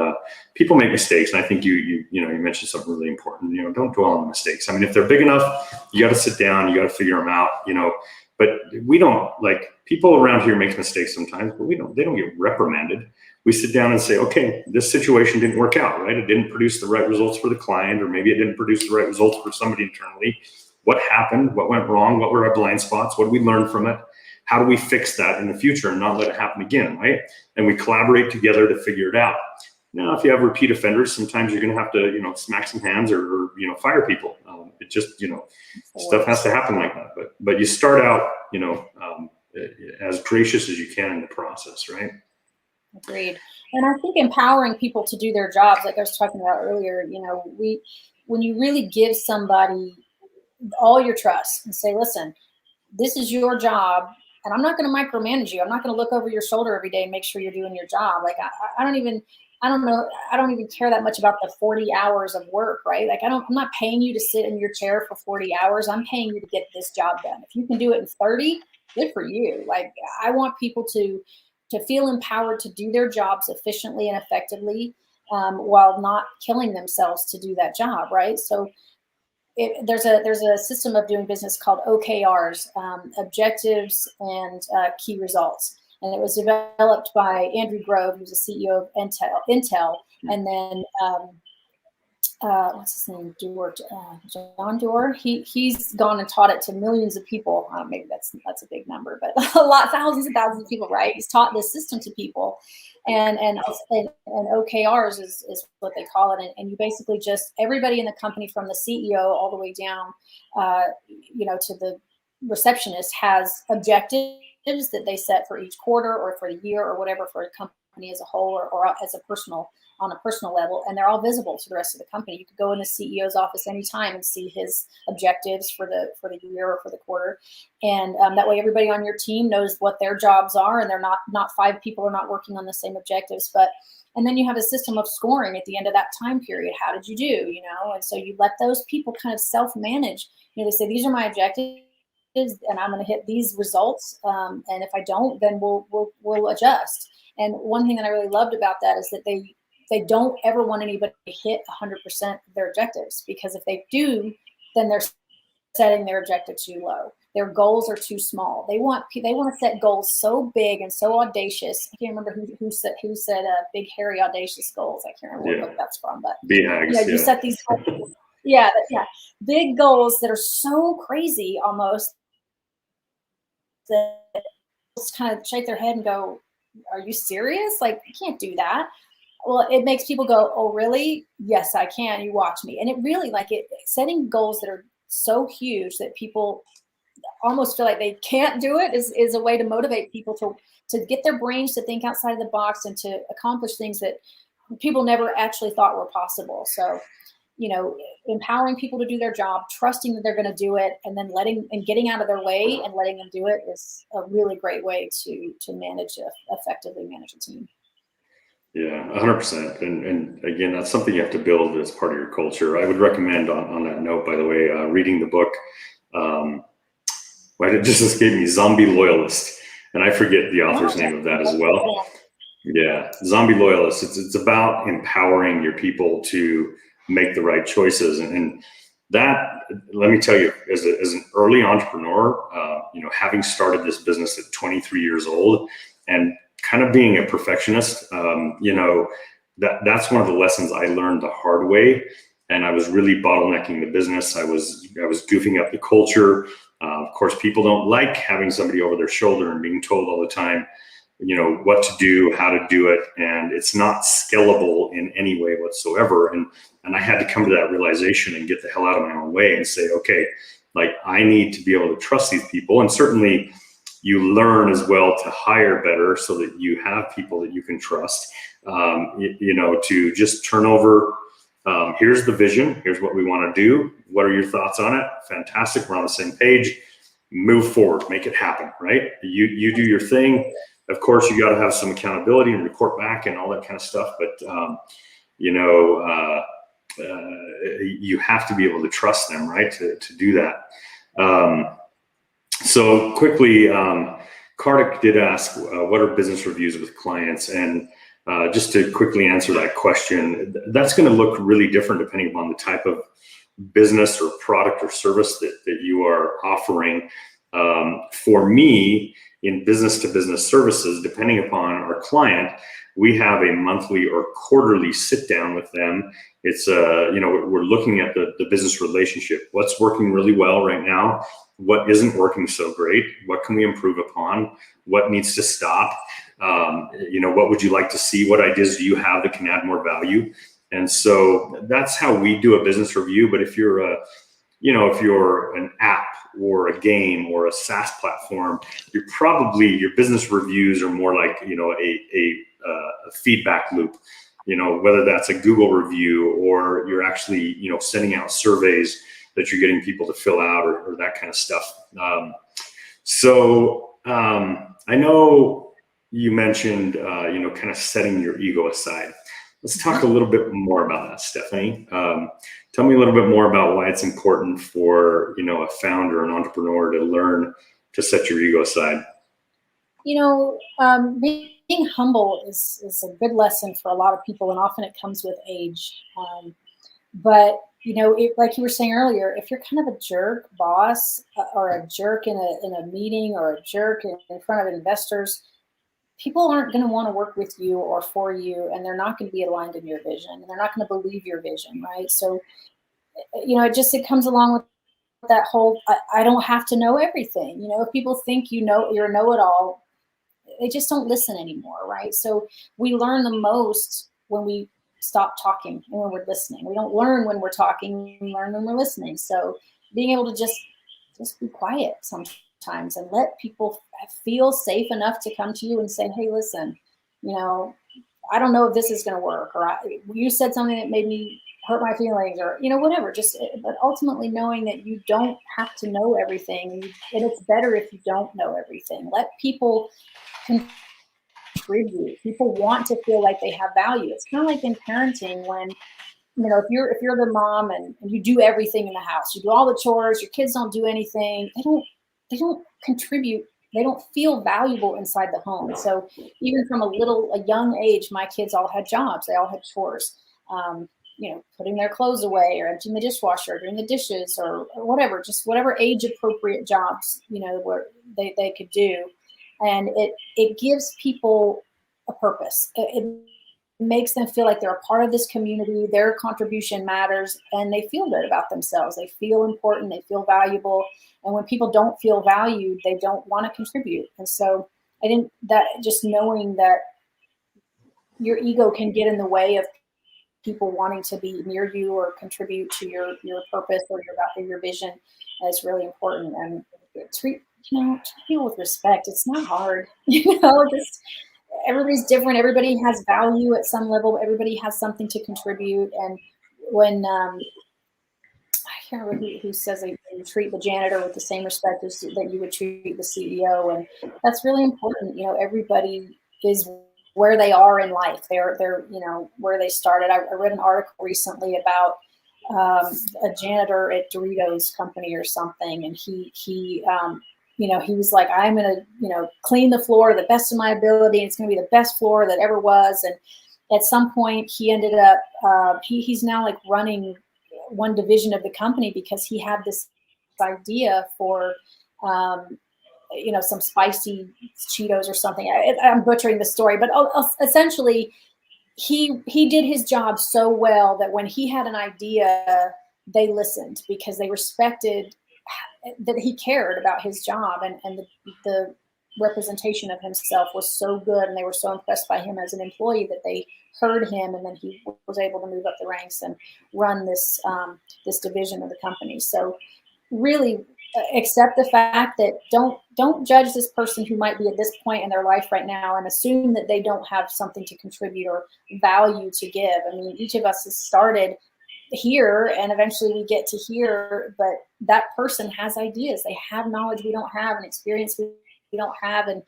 people make mistakes. And I think you mentioned something really important. Don't dwell on the mistakes. I mean, if they're big enough, you got to sit down, you got to figure them out. But we don't, like, people around here make mistakes sometimes, but they don't get reprimanded. We sit down and say, okay, this situation didn't work out, right? It didn't produce the right results for the client, or maybe it didn't produce the right results for somebody internally. What happened? What went wrong? What were our blind spots? What did we learn from it? How do we fix that in the future and not let it happen again, right? And we collaborate together to figure it out. Now, if you have repeat offenders, sometimes you're going to have to, smack some hands or fire people. It just, stuff has to happen like that. But you start out, as gracious as you can in the process, right? Agreed. And I think empowering people to do their jobs, like I was talking about earlier, when you really give somebody all your trust and say, listen, this is your job, and I'm not going to micromanage you. I'm not going to look over your shoulder every day and make sure you're doing your job. Like I don't even care that much about the 40 hours of work, right? Like I'm not paying you to sit in your chair for 40 hours. I'm paying you to get this job done. If you can do it in 30, good for you. Like I want people to feel empowered to do their jobs efficiently and effectively, while not killing themselves to do that job, right? So there's a system of doing business called OKRs, objectives and key results. And it was developed by Andrew Grove, who's the CEO of Intel, and then what's his name? John Doerr. He's gone and taught it to millions of people. Maybe that's a big number, but thousands and thousands of people, right? He's taught this system to people, and OKRs is what they call it. And you basically just, everybody in the company, from the CEO all the way down, to the receptionist, has objectives that they set for each quarter or for the year or whatever, for a company as a whole, or as on a personal level, and they're all visible to the rest of the company. You could go in the CEO's office anytime and see his objectives for the year or for the quarter, and that way everybody on your team knows what their jobs are, and they're not 5 people are not working on the same objectives. And then you have a system of scoring at the end of that time period. How did you do? And so you let those people kind of self-manage. They say, these are my objectives, and I'm going to hit these results. And if I don't, then we'll adjust. And one thing that I really loved about that is that they don't ever want anybody to hit 100% of their objectives, because if they do, then they're setting their objective too low. Their goals are too small. They want to set goals so big and so audacious. I can't remember who said big, hairy, audacious goals. I can't remember what book that's from, but you set these goals, big goals that are so crazy almost that just kind of shake their head and go, "Are you serious? Like, you can't do that." Well, it makes people go, "Oh, really? Yes, I can. You watch me." And it really, setting goals that are so huge that people almost feel like they can't do it is a way to motivate people to get their brains to think outside of the box and to accomplish things that people never actually thought were possible. So, empowering people to do their job, trusting that they're going to do it, and then getting out of their way and letting them do it is a really great way to effectively manage a team. Yeah, 100%. And again, that's something you have to build as part of your culture. I would recommend on that note, by the way, reading the book. Why did it just escape me? Zombie Loyalist. And I forget the author's name of that as well. Yeah, Zombie Loyalist. It's about empowering your people to make the right choices. And that, let me tell you, as an early entrepreneur, having started this business at 23 years old and kind of being a perfectionist, that's one of the lessons I learned the hard way. And I was really bottlenecking the business. I was goofing up the culture. Of course, people don't like having somebody over their shoulder and being told all the time, what to do, how to do it. And it's not scalable in any way whatsoever. And I had to come to that realization and get the hell out of my own way and say, okay, like I need to be able to trust these people. And certainly you learn as well to hire better so that you have people that you can trust, to just turn over. Here's the vision. Here's what we want to do. What are your thoughts on it? Fantastic. We're on the same page. Move forward. Make it happen, right? You do your thing. Of course, you got to have some accountability and report back and all that kind of stuff. But, you have to be able to trust them, right, to do that. So quickly, Kartik did ask, what are business reviews with clients? And just to quickly answer that question, that's going to look really different depending upon the type of business or product or service that you are offering. For me, in business to business services, depending upon our client, we have a monthly or quarterly sit down with them. It's we're looking at the business relationship. What's working really well right now? What isn't working so great? What can we improve upon? What needs to stop? What would you like to see? What ideas do you have that can add more value? And so that's how we do a business review. But if you're an app or a game or a SaaS platform, your business reviews are more like, a feedback loop, whether that's a Google review or you're actually, sending out surveys that you're getting people to fill out or that kind of stuff. I know you mentioned, kind of setting your ego aside. Let's talk a little bit more about that, Stephanie. Tell me a little bit more about why it's important for, a founder, an entrepreneur to learn to set your ego aside. Being humble is a good lesson for a lot of people, and often it comes with age. But like you were saying earlier, if you're kind of a jerk boss or a jerk in a meeting or a jerk in front of investors, people aren't going to want to work with you or for you, and they're not going to be aligned in your vision, and they're not going to believe your vision, right? So, it comes along with that whole, I don't have to know everything. If people think you're a know-it-all, they just don't listen anymore, right? So we learn the most when we stop talking and when we're listening. We don't learn when we're talking, we learn when we're listening. So being able to just be quiet sometimes and let people feel safe enough to come to you and say, hey, listen, I don't know if this is going to work, or you said something that made me hurt my feelings, or whatever. But ultimately knowing that you don't have to know everything, and it's better if you don't know everything. Let people contribute. People want to feel like they have value. It's kind of like in parenting when, if you're the mom and you do everything in the house, you do all the chores, your kids don't do anything, they don't contribute. They don't feel valuable inside the home. So even from a young age, my kids all had jobs. They all had chores. Putting their clothes away or emptying the dishwasher or doing the dishes or whatever, just whatever age appropriate jobs, where they could do. And it gives people a purpose. It makes them feel like they're a part of this community, their contribution matters, and they feel good about themselves. They feel important, they feel valuable. And when people don't feel valued, they don't want to contribute. And so I think that just knowing that your ego can get in the way of people wanting to be near you or contribute to your purpose or your vision is really important. And treat people with respect. It's not hard, just everybody's different. Everybody has value at some level. Everybody has something to contribute. And when I can't remember who says that you treat the janitor with the same respect that you would treat the CEO, and that's really important. Everybody is where they are in life. They're where they started. I read an article recently about a janitor at Doritos company or something, and he was like, I'm gonna clean the floor to the best of my ability. It's gonna be the best floor that ever was. And at some point, he ended up he's now like running one division of the company because he had this idea for some spicy Cheetos or something. I'm butchering the story, but essentially he did his job so well that when he had an idea, they listened because they respected that he cared about his job, and the representation of himself was so good, and they were so impressed by him as an employee that they heard him, and then he was able to move up the ranks and run this division of the company. So really accept the fact that don't judge this person who might be at this point in their life right now and assume that they don't have something to contribute or value to give. I mean, each of us has started here and eventually we get to here, but that person has ideas. They have knowledge we don't have and experience we don't have. And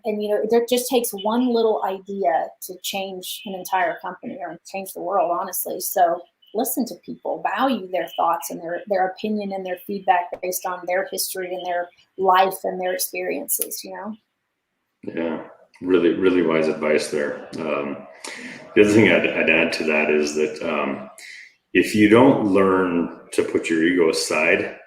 it just takes one little idea to change an entire company or change the world, honestly. So listen to people, value their thoughts and their opinion and their feedback based on their history and their life and their experiences, Yeah, really, really wise advice there. The other thing I'd add to that is that if you don't learn to put your ego aside,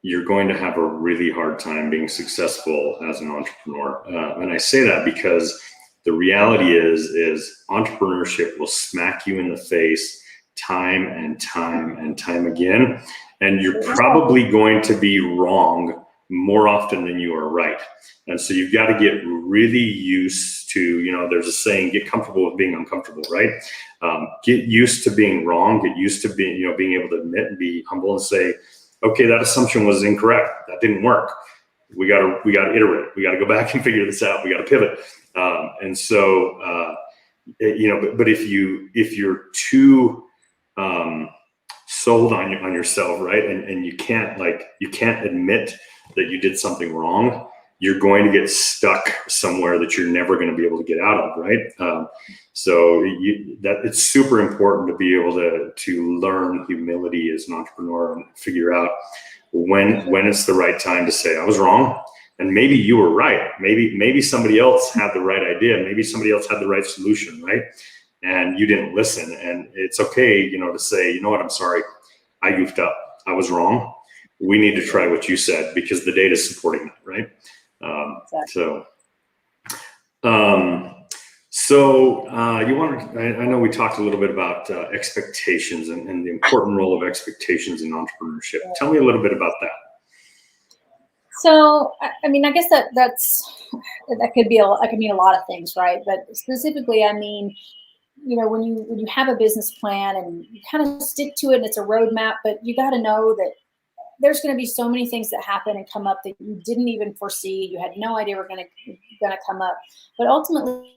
you're going to have a really hard time being successful as an entrepreneur. And I say that because the reality is entrepreneurship will smack you in the face time and time and time again. And you're probably going to be wrong more often than you are right. And so you've got to get really used to, there's a saying, get comfortable with being uncomfortable, right? Get used to being wrong, get used to being, being able to admit and be humble and say, okay, that assumption was incorrect. That didn't work. We got to iterate. We got to go back and figure this out. We got to pivot. And so, but if you're too sold on yourself, right, and you can't admit that you did something wrong, you're going to get stuck somewhere that you're never going to be able to get out of, right? So it's super important to be able to learn humility as an entrepreneur and figure out when it's the right time to say I was wrong, and maybe you were right. Maybe somebody else had the right idea. Maybe somebody else had the right solution, right? And you didn't listen. And it's okay, to say, you know what, I'm sorry, I goofed up. I was wrong. We need to try what you said because the data is supporting that, right? Exactly. So I know we talked a little bit about expectations and the important role of expectations in entrepreneurship. Yeah. Tell me a little bit about that. So, I mean, I guess that could mean a lot of things, right? But specifically, I mean, when you have a business plan and you kind of stick to it and it's a roadmap, but you got to know that there's going to be so many things that happen and come up that you didn't even foresee. You had no idea were going to come up, but ultimately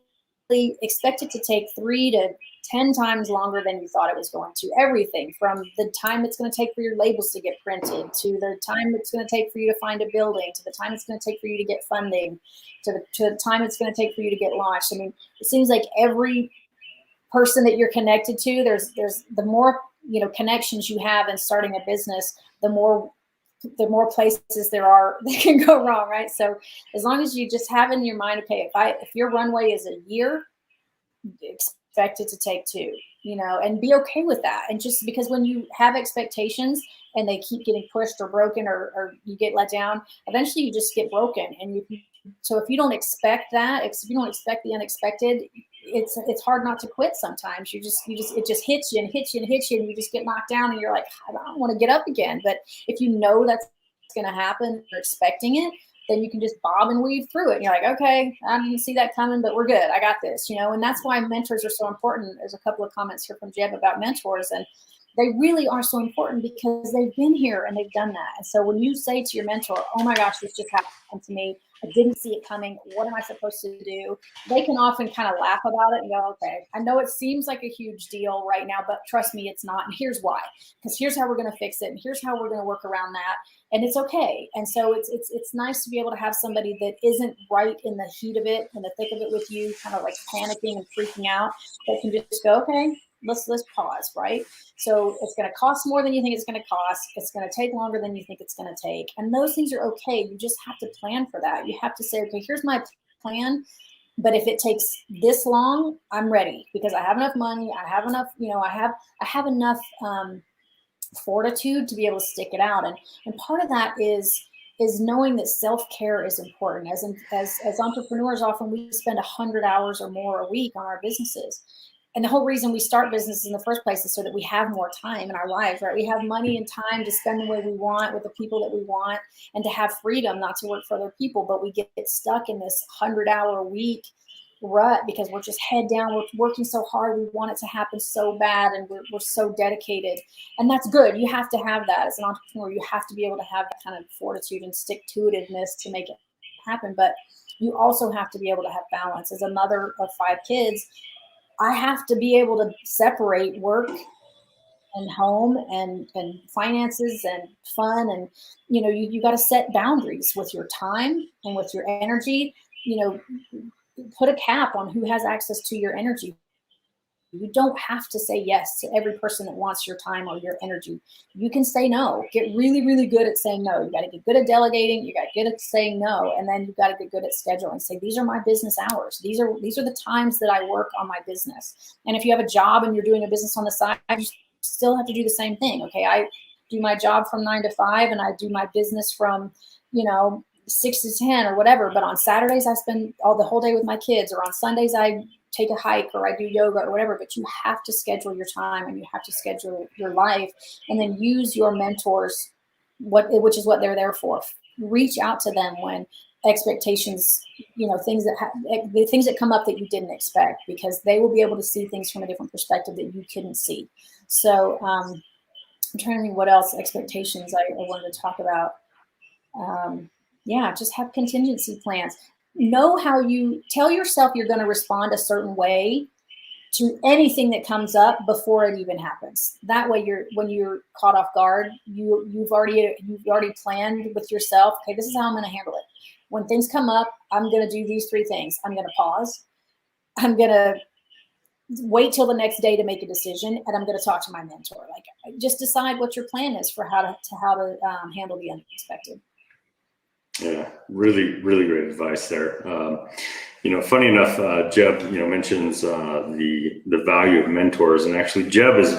expect it to take 3 to 10 times longer than you thought it was going to. Everything from the time it's going to take for your labels to get printed, to the time it's going to take for you to find a building, to the time it's going to take for you to get funding, to the time it's going to take for you to get launched. I mean, it seems like every person that you're connected to, there's the more connections you have in starting a business, the more places there are that can go wrong, right? So as long as you just have in your mind, okay, if your runway is a year, expect it to take 2, and be okay with that. And just because when you have expectations and they keep getting pushed or broken or you get let down, eventually you just get broken. And so if you don't expect that, if you don't expect the unexpected, it's hard not to quit sometimes. It just hits you and hits you and hits you, and you just get knocked down and you're like, I don't want to get up again. But if you know that's going to happen, you're expecting it, then you can just bob and weave through it. And you're like, okay, I didn't see that coming, but we're good. I got this, and that's why mentors are so important. There's a couple of comments here from Jeb about mentors, and they really are so important because they've been here and they've done that. And so when you say to your mentor, oh my gosh, this just happened to me, I didn't see it coming. What am I supposed to do? They can often kind of laugh about it and go, okay, I know it seems like a huge deal right now, but trust me, it's not. And here's why, because here's how we're going to fix it. And here's how we're going to work around that. And it's okay. And so it's nice to be able to have somebody that isn't right in the heat of it, in the thick of it with you, kind of like panicking and freaking out, that can just go, okay, let's pause, right? So it's going to cost more than you think it's going to cost. It's going to take longer than you think it's going to take. And those things are okay. You just have to plan for that. You have to say, okay, here's my plan. But if it takes this long, I'm ready, because I have enough money. I have enough, I have enough fortitude to be able to stick it out. And part of that is knowing that self-care is important. As entrepreneurs, often we spend 100 hours or more a week on our businesses. And the whole reason we start businesses in the first place is so that we have more time in our lives, right? We have money and time to spend the way we want with the people that we want, and to have freedom not to work for other people. But we get stuck in this 100-hour-a-week rut because we're just head down. We're working so hard. We want it to happen so bad, and we're so dedicated. And that's good. You have to have that as an entrepreneur. You have to be able to have that kind of fortitude and stick-to-itiveness to make it happen. But you also have to be able to have balance. As a mother of 5 kids, I have to be able to separate work and home and finances and fun. And, you got to set boundaries with your time and with your energy. Put a cap on who has access to your energy. You don't have to say yes to every person that wants your time or your energy. You can say no. Get really, really good at saying no. You got to get good at delegating. You got to get good at saying no. And then you've got to get good at scheduling. Say, these are my business hours. These are the times that I work on my business. And if you have a job and you're doing a business on the side, you still have to do the same thing. Okay, I do my job from 9 to 5, and I do my business from, 6 to 10 or whatever. But on Saturdays, I spend the whole day with my kids, or on Sundays, I take a hike or I do yoga or whatever. But you have to schedule your time, and you have to schedule your life, and then use your mentors, which is what they're there for. Reach out to them when expectations, things that come up that you didn't expect, because they will be able to see things from a different perspective that you couldn't see. So I'm trying to think what else expectations I wanted to talk about. Just have contingency plans. Know how you tell yourself you're going to respond a certain way to anything that comes up before it even happens. That way, when you're caught off guard, you've already planned with yourself. Okay, this is how I'm going to handle it. When things come up, I'm going to do these 3 things. I'm going to pause. I'm going to wait till the next day to make a decision, and I'm going to talk to my mentor. Like, just decide what your plan is for how to handle the unexpected. Yeah, really, really great advice there. Funny enough, Jeb, mentions the value of mentors, and actually, Jeb is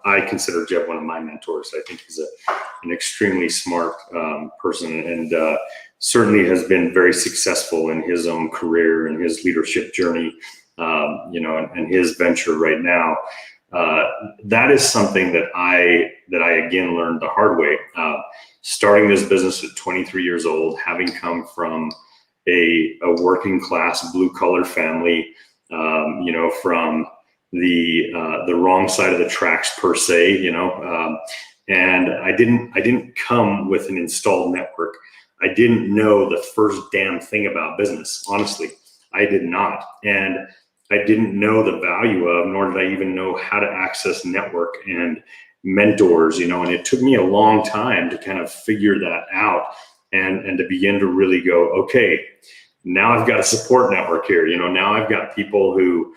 I consider Jeb one of my mentors. I think he's an extremely smart person, and certainly has been very successful in his own career and his leadership journey. And his venture right now. That is something that I again learned the hard way. Starting this business at 23 years old, having come from a working class blue collar family, from the wrong side of the tracks per se, and I didn't come with an installed network. I didn't know the first damn thing about business. Honestly, I did not. And I didn't know the value of, nor did I even know how to access network and mentors, and it took me a long time to kind of figure that out and to begin to really go, okay, now I've got a support network here. Now I've got people who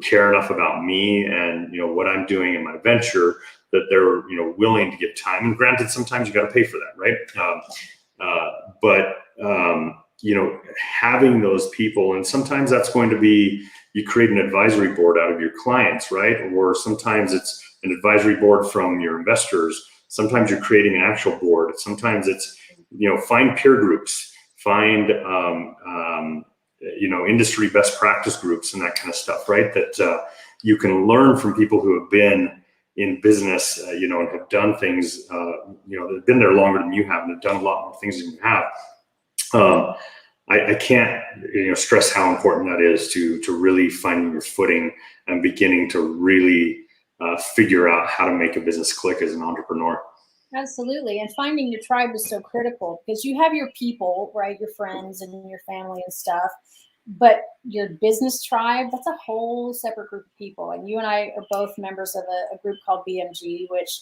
care enough about me and, what I'm doing in my venture, that they're, willing to give time. And granted, sometimes you got to pay for that, right? Having those people, and sometimes that's going to be, you create an advisory board out of your clients, right? Or sometimes it's an advisory board from your investors. Sometimes you're creating an actual board. Sometimes it's, find peer groups, find, industry best practice groups and that kind of stuff, right? That you can learn from people who have been in business, and have done things, they've been there longer than you have, and have done a lot more things than you have. I can't stress how important that is to really finding your footing and beginning to really figure out how to make a business click as an entrepreneur. Absolutely. And finding your tribe is so critical because you have your people, right? Your friends and your family and stuff. But your business tribe, that's a whole separate group of people. And you and I are both members of a group called BMG, which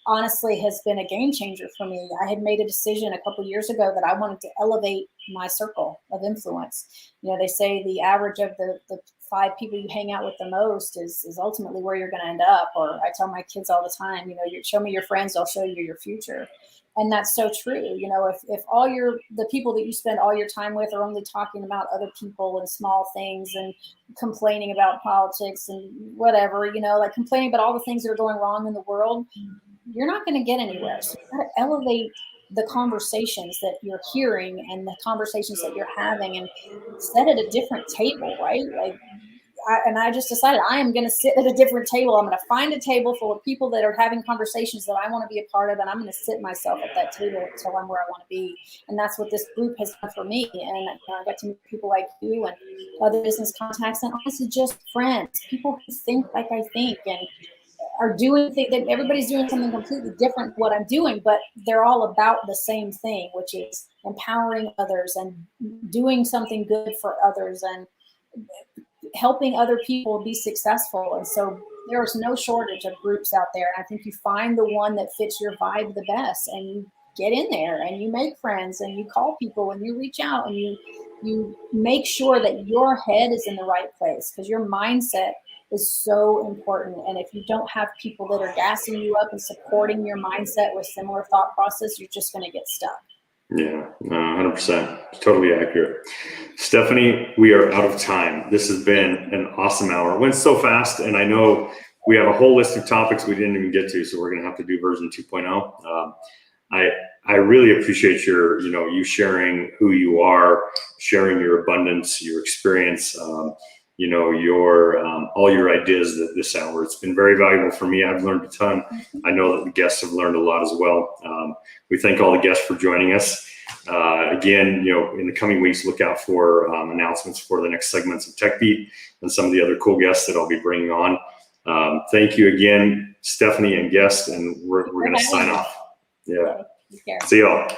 honestly has been a game changer for me. I had made a decision a couple years ago that I wanted to elevate my circle of influence. You know, they say the average of the 5 people you hang out with the most is ultimately where you're going to end up. Or I tell my kids all the time, you know, you show me your friends, I'll show you your future. And that's so true. You know, if all the people that you spend all your time with are only talking about other people and small things and complaining about politics and whatever, you know, like complaining about all the things that are going wrong in the world, you're not going to get anywhere. So you got to elevate the conversations that you're hearing and the conversations that you're having and set at a different table, right? Like, I just decided I am going to sit at a different table. I'm going to find a table full of people that are having conversations that I want to be a part of, and I'm going to sit myself at that table until I'm where I want to be. And that's what this group has done for me. And you know, I got to meet people like you and other business contacts, and honestly, just friends, people who think like I think and are doing things that everybody's doing something completely different than what I'm doing, but they're all about the same thing, which is empowering others and doing something good for others and helping other people be successful. And so there is no shortage of groups out there. And I think you find the one that fits your vibe the best and you get in there and you make friends and you call people and you reach out and you make sure that your head is in the right place because your mindset is so important. And if you don't have people that are gassing you up and supporting your mindset with similar thought process, you're just going to get stuck. Yeah, 100%. Totally accurate. Stephanie, we are out of time. This has been an awesome hour. It went so fast, and I know we have a whole list of topics we didn't even get to, so we're going to have to do version 2.0. I really appreciate you sharing who you are, sharing your abundance, your experience, your all your ideas this hour. It's been very valuable for me. I've learned a ton. I know that the guests have learned a lot as well. We thank all the guests for joining us. Again, in the coming weeks, look out for announcements for the next segments of Tech Beat and some of the other cool guests that I'll be bringing on. Thank you again, Stephanie and guest, and we're going to sign off. Yeah. Okay. See y'all.